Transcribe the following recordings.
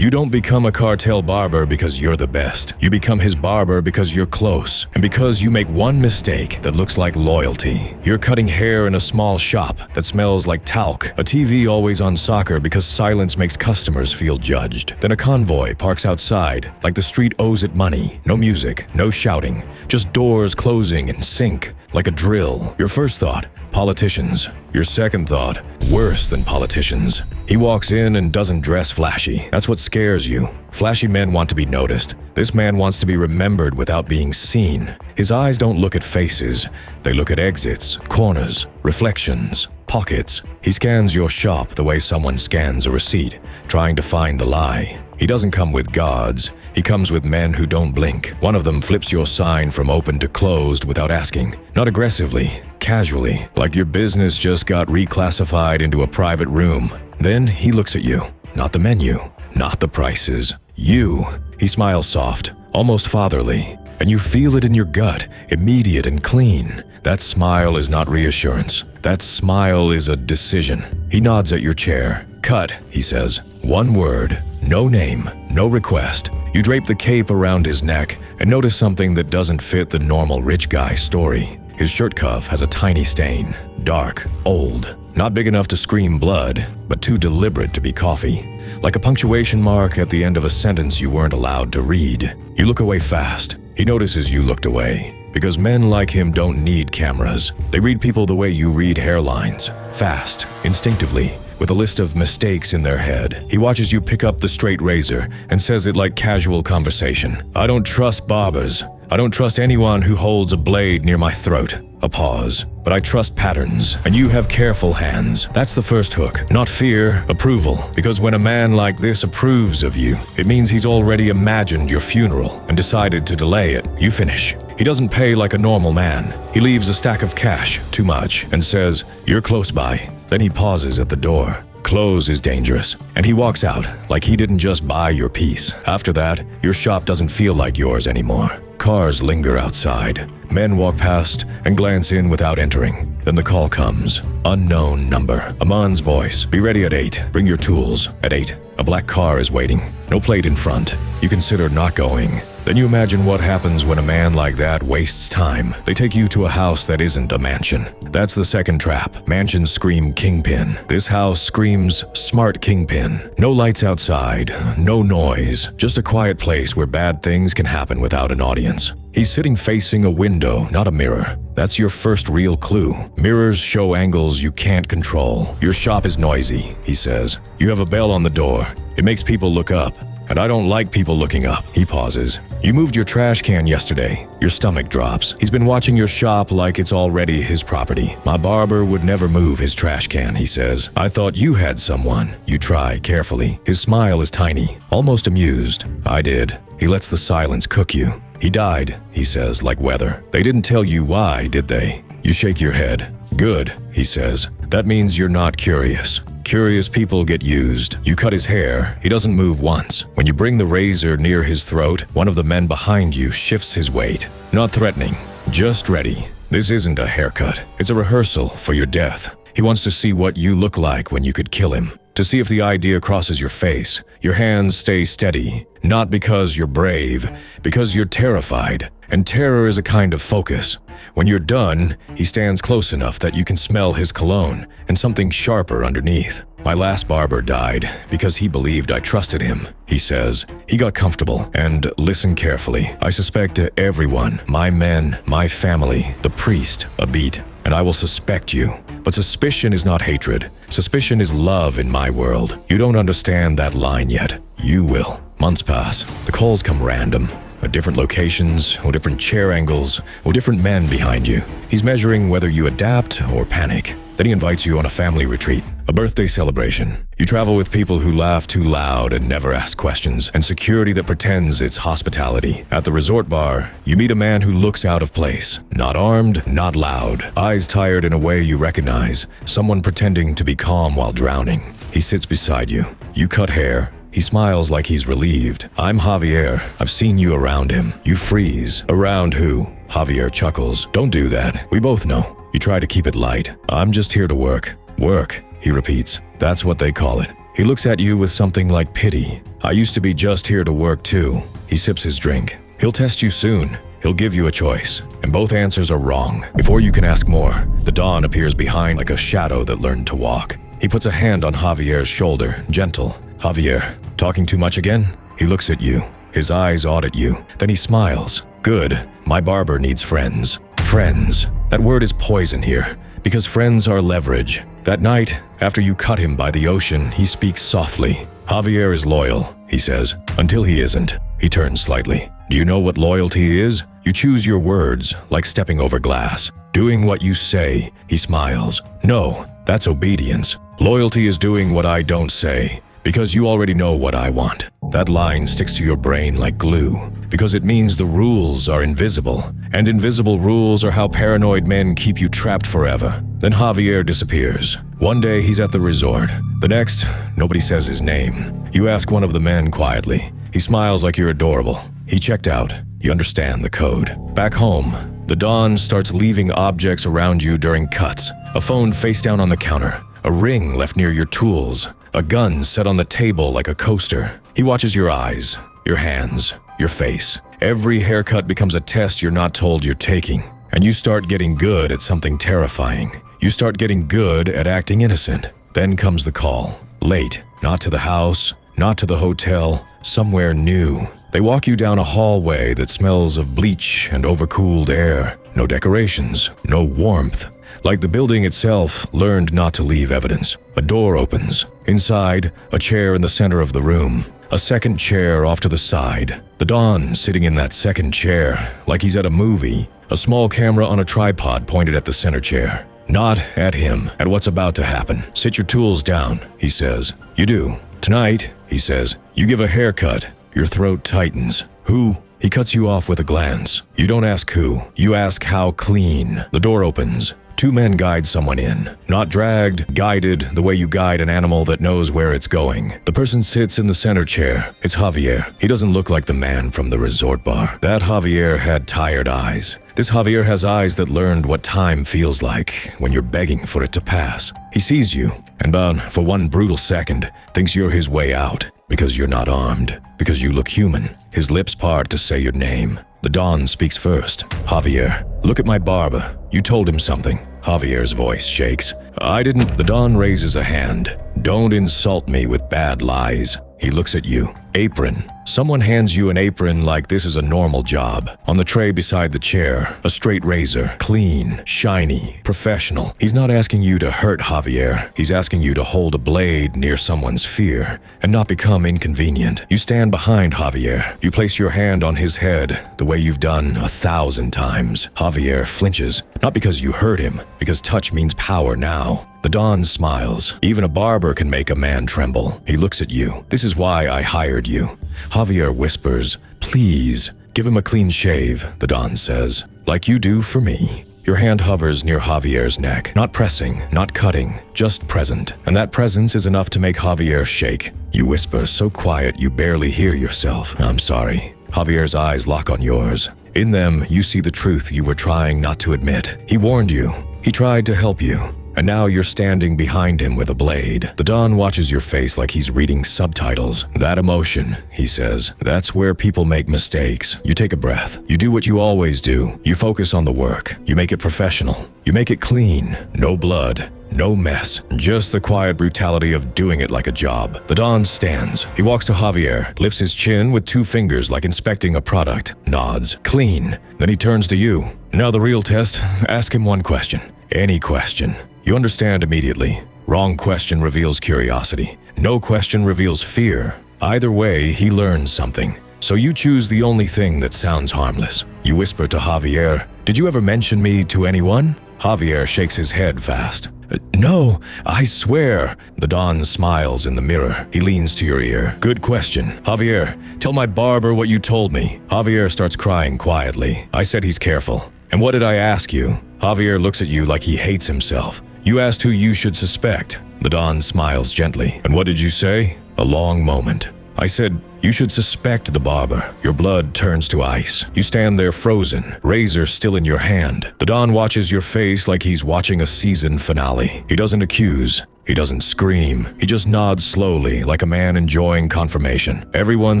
You don't become a cartel barber because you're the best. You become his barber because you're close, and because you make one mistake that looks like loyalty. You're cutting hair in a small shop that smells like talc, a TV always on soccer because silence makes customers feel judged. Then a convoy parks outside like the street owes it money. No music, no shouting, just doors closing in sync like a drill. Your first thought, politicians. Your second thought, worse than politicians. He walks in and doesn't dress flashy. That's what scares you. Flashy men want to be noticed. This man wants to be remembered without being seen. His eyes don't look at faces. They look at exits, corners, reflections, pockets. He scans your shop the way someone scans a receipt, trying to find the lie. He doesn't come with gods. He comes with men who don't blink. One of them flips your sign from open to closed without asking. Not aggressively, casually, like your business just got reclassified into a private room. Then he looks at you. Not the menu, not the prices. You. He smiles soft, almost fatherly, and you feel it in your gut, immediate and clean. That smile is not reassurance. That smile is a decision. He nods at your chair. Cut, he says. One word. No name, no request. You drape the cape around his neck and notice something that doesn't fit the normal rich guy story. His shirt cuff has a tiny stain. Dark, old, not big enough to scream blood, but too deliberate to be coffee. Like a punctuation mark at the end of a sentence you weren't allowed to read. You look away fast. He notices you looked away. Because men like him don't need cameras. They read people the way you read hairlines. Fast, instinctively, with a list of mistakes in their head. He watches you pick up the straight razor and says it like casual conversation. I don't trust barbers. I don't trust anyone who holds a blade near my throat. A pause. But I trust patterns, and you have careful hands. That's the first hook. Not fear, approval. Because when a man like this approves of you, it means he's already imagined your funeral and decided to delay it. You finish. He doesn't pay like a normal man. He leaves a stack of cash, too much, and says, "You're close by." Then he pauses at the door. Close is dangerous, and he walks out like he didn't just buy your piece. After that, your shop doesn't feel like yours anymore. Cars linger outside. Men walk past and glance in without entering. Then the call comes. Unknown number. A man's voice. Be ready at 8. Bring your tools. At 8. A black car is waiting. No plate in front. You consider not going. Then you imagine what happens when a man like that wastes time. They take you to a house that isn't a mansion. That's the second trap. Mansions scream kingpin. This house screams smart kingpin. No lights outside, no noise, just a quiet place where bad things can happen without an audience. He's sitting facing a window, not a mirror. That's your first real clue. Mirrors show angles you can't control. Your shop is noisy, he says. You have a bell on the door. It makes people look up. And I don't like people looking up. He pauses. You moved your trash can yesterday. Your stomach drops. He's been watching your shop like it's already his property. My barber would never move his trash can, he says. I thought you had someone. You try carefully. His smile is tiny, almost amused. I did. He lets the silence cook you. He died, he says, like weather. They didn't tell you why, did they? You shake your head. Good, he says. That means you're not curious. Curious people get used. You cut his hair. He doesn't move once. When you bring the razor near his throat, one of the men behind you shifts his weight. Not threatening, just ready. This isn't a haircut. It's a rehearsal for your death. He wants to see what you look like when you could kill him. To see if the idea crosses your face. Your hands stay steady. Not because you're brave, because you're terrified. And terror is a kind of focus. When you're done, he stands close enough that you can smell his cologne and something sharper underneath. My last barber died because he believed I trusted him, he says. He got comfortable, and listen carefully. I suspect everyone, my men, my family, the priest, a beat, and I will suspect you. But suspicion is not hatred. Suspicion is love in my world. You don't understand that line yet. You will. Months pass. The calls come random. At different locations, or different chair angles, or different men behind you. He's measuring whether you adapt or panic. Then he invites you on a family retreat, a birthday celebration. You travel with people who laugh too loud and never ask questions, and security that pretends it's hospitality. At the resort bar, you meet a man who looks out of place. Not armed, not loud. Eyes tired in a way you recognize. Someone pretending to be calm while drowning. He sits beside you. You cut hair. He smiles like he's relieved. I'm Javier. I've seen you around him. You freeze. Around who? Javier chuckles. Don't do that. We both know. You try to keep it light. I'm just here to work. Work, he repeats. That's what they call it. He looks at you with something like pity. I used to be just here to work too. He sips his drink. He'll test you soon. He'll give you a choice, and both answers are wrong. Before you can ask more, the Don appears behind like a shadow that learned to walk. He puts a hand on Javier's shoulder, gentle. Javier, talking too much again? He looks at you. His eyes audit you. Then he smiles. Good. My barber needs friends. Friends. That word is poison here, because friends are leverage. That night, after you cut him by the ocean, he speaks softly. Javier is loyal, he says, until he isn't. He turns slightly. Do you know what loyalty is? You choose your words, like stepping over glass. Doing what you say, he smiles. No, that's obedience. Loyalty is doing what I don't say, because you already know what I want. That line sticks to your brain like glue, because it means the rules are invisible, and invisible rules are how paranoid men keep you trapped forever. Then Javier disappears. One day he's at the resort. The next, nobody says his name. You ask one of the men quietly. He smiles like you're adorable. He checked out. You understand the code. Back home, the Don starts leaving objects around you during cuts. A phone face down on the counter. A ring left near your tools. A gun set on the table like a coaster. He watches your eyes, your hands, your face. Every haircut becomes a test you're not told you're taking. And you start getting good at something terrifying. You start getting good at acting innocent. Then comes the call. Late. Not to the house, not to the hotel, somewhere new. They walk you down a hallway that smells of bleach and overcooled air. No decorations, no warmth. Like the building itself learned not to leave evidence. A door opens. Inside, a chair in the center of the room. A second chair off to the side. The Don sitting in that second chair, like he's at a movie. A small camera on a tripod pointed at the center chair. Not at him, at what's about to happen. Sit your tools down, he says. You do. Tonight, he says, you give a haircut. Your throat tightens. Who? He cuts you off with a glance. You don't ask who. You ask how clean. The door opens. Two men guide someone in. Not dragged, guided the way you guide an animal that knows where it's going. The person sits in the center chair. It's Javier. He doesn't look like the man from the resort bar. That Javier had tired eyes. This Javier has eyes that learned what time feels like when you're begging for it to pass. He sees you, and for one brutal second, thinks you're his way out. Because you're not armed. Because you look human. His lips part to say your name. The Don speaks first. Javier, look at my barber. You told him something. Javier's voice shakes. I didn't. The Don raises a hand. Don't insult me with bad lies. He looks at you. Apron. Someone hands you an apron like this is a normal job. On the tray beside the chair, a straight razor. Clean, shiny, professional. He's not asking you to hurt Javier. He's asking you to hold a blade near someone's fear and not become inconvenient. You stand behind Javier. You place your hand on his head the way you've done 1,000 times. Javier flinches, not because you hurt him, because touch means power now. The Don smiles. Even a barber can make a man tremble. He looks at you. This is why I hired you. Javier whispers, please, give him a clean shave, the Don says, like you do for me. Your hand hovers near Javier's neck, not pressing, not cutting, just present. And that presence is enough to make Javier shake. You whisper so quiet you barely hear yourself. I'm sorry. Javier's eyes lock on yours. In them, you see the truth you were trying not to admit. He warned you. He tried to help you. And now you're standing behind him with a blade. The Don watches your face like he's reading subtitles. That emotion, he says, that's where people make mistakes. You take a breath. You do what you always do. You focus on the work. You make it professional. You make it clean. No blood. No mess. Just the quiet brutality of doing it like a job. The Don stands. He walks to Javier, lifts his chin with 2 fingers like inspecting a product, nods. Clean. Then he turns to you. Now the real test. Ask him one question. Any question. You understand immediately. Wrong question reveals curiosity. No question reveals fear. Either way, he learns something. So you choose the only thing that sounds harmless. You whisper to Javier, did you ever mention me to anyone? Javier shakes his head fast. No, I swear. The Don smiles in the mirror. He leans to your ear. Good question. Javier, tell my barber what you told me. Javier starts crying quietly. I said he's careful. And what did I ask you? Javier looks at you like he hates himself. You asked who you should suspect. The Don smiles gently. And what did you say? A long moment. I said, you should suspect the barber. Your blood turns to ice. You stand there frozen, razor still in your hand. The Don watches your face like he's watching a season finale. He doesn't accuse. He doesn't scream. He just nods slowly, like a man enjoying confirmation. Everyone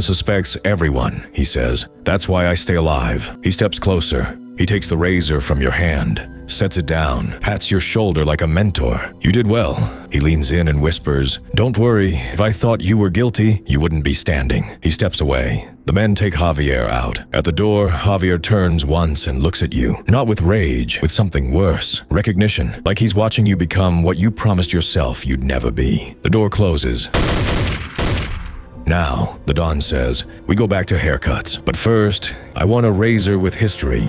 suspects everyone, he says. That's why I stay alive. He steps closer. He takes the razor from your hand, sets it down, pats your shoulder like a mentor. You did well. He leans in and whispers, don't worry, if I thought you were guilty, you wouldn't be standing. He steps away. The men take Javier out. At the door, Javier turns once and looks at you, not with rage, with something worse. Recognition, like he's watching you become what you promised yourself you'd never be. The door closes. Now, the Don says, we go back to haircuts. But first, I want a razor with history.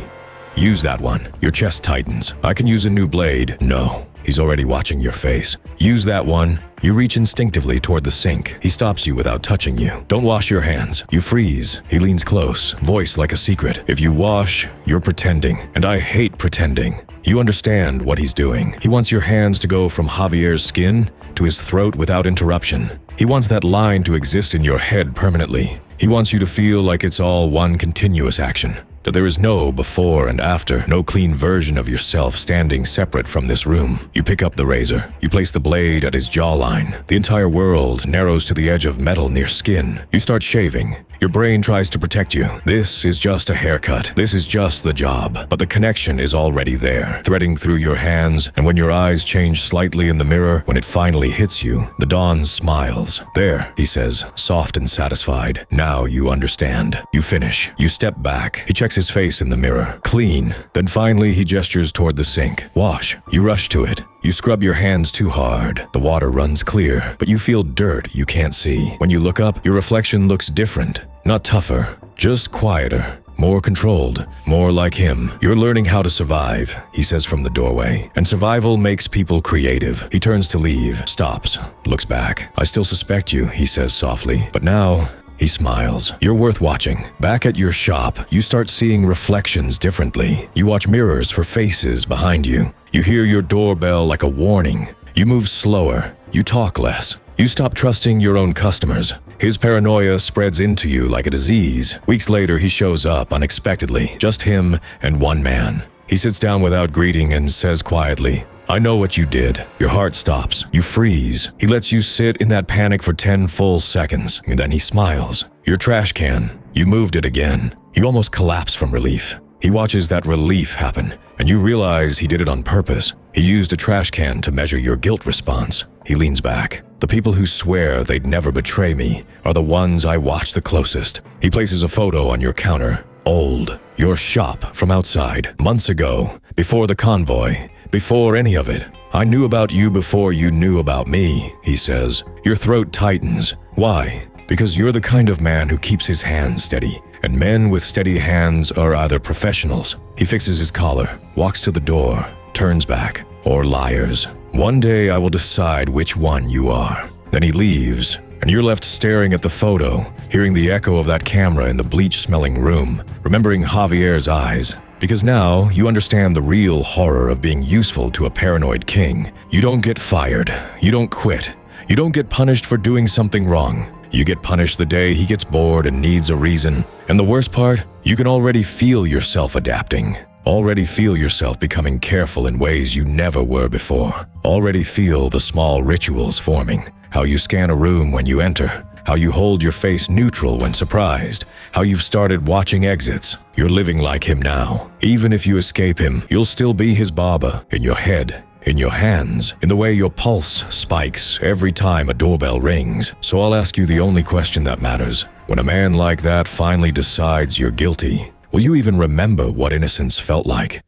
Use that one. Your chest tightens. I can use a new blade. No. He's already watching your face. Use that one. You reach instinctively toward the sink. He stops you without touching you. Don't wash your hands. You freeze. He leans close, voice like a secret. If you wash, you're pretending. And I hate pretending. You understand what he's doing. He wants your hands to go from Javier's skin to his throat without interruption. He wants that line to exist in your head permanently. He wants you to feel like it's all one continuous action. That there is no before and after, no clean version of yourself standing separate from this room. You pick up the razor. You place the blade at his jawline. The entire world narrows to the edge of metal near skin. You start shaving. Your brain tries to protect you. This is just a haircut. This is just the job. But the connection is already there, threading through your hands, and when your eyes change slightly in the mirror, when it finally hits you, the Don smiles. There, he says, soft and satisfied. Now you understand. You finish. You step back. He checks his face in the mirror. Clean. Then finally he gestures toward the sink. Wash. You rush to it. You scrub your hands too hard. The water runs clear, but you feel dirt you can't see. When you look up, your reflection looks different. Not tougher, just quieter. More controlled, more like him. You're learning how to survive, he says from the doorway. And survival makes people creative. He turns to leave, stops, looks back. I still suspect you, he says softly. But now, he smiles. You're worth watching. Back at your shop, you start seeing reflections differently. You watch mirrors for faces behind you. You hear your doorbell like a warning. You move slower. You talk less. You stop trusting your own customers. His paranoia spreads into you like a disease. Weeks later, he shows up unexpectedly. Just him and one man. He sits down without greeting and says quietly, I know what you did. Your heart stops. You freeze. He lets you sit in that panic for 10 full seconds, and then he smiles. Your trash can. You moved it again. You almost collapse from relief. He watches that relief happen, and you realize he did it on purpose. He used a trash can to measure your guilt response. He leans back. The people who swear they'd never betray me are the ones I watch the closest. He places a photo on your counter. Old. Your shop from outside. Months ago. Before the convoy. Before any of it. I knew about you before you knew about me, he says. Your throat tightens. Why? Because you're the kind of man who keeps his hands steady. And men with steady hands are either professionals. He fixes his collar, walks to the door, turns back, or liars. One day I will decide which one you are. Then he leaves, and you're left staring at the photo, hearing the echo of that camera in the bleach-smelling room, remembering Javier's eyes. Because now you understand the real horror of being useful to a paranoid king. You don't get fired. You don't quit. You don't get punished for doing something wrong. You get punished the day he gets bored and needs a reason. And the worst part, you can already feel yourself adapting. Already feel yourself becoming careful in ways you never were before. Already feel the small rituals forming. How you scan a room when you enter. How you hold your face neutral when surprised. How you've started watching exits. You're living like him now. Even if you escape him, you'll still be his barber in your head. In your hands, in the way your pulse spikes every time a doorbell rings. So I'll ask you the only question that matters. When a man like that finally decides you're guilty, will you even remember what innocence felt like?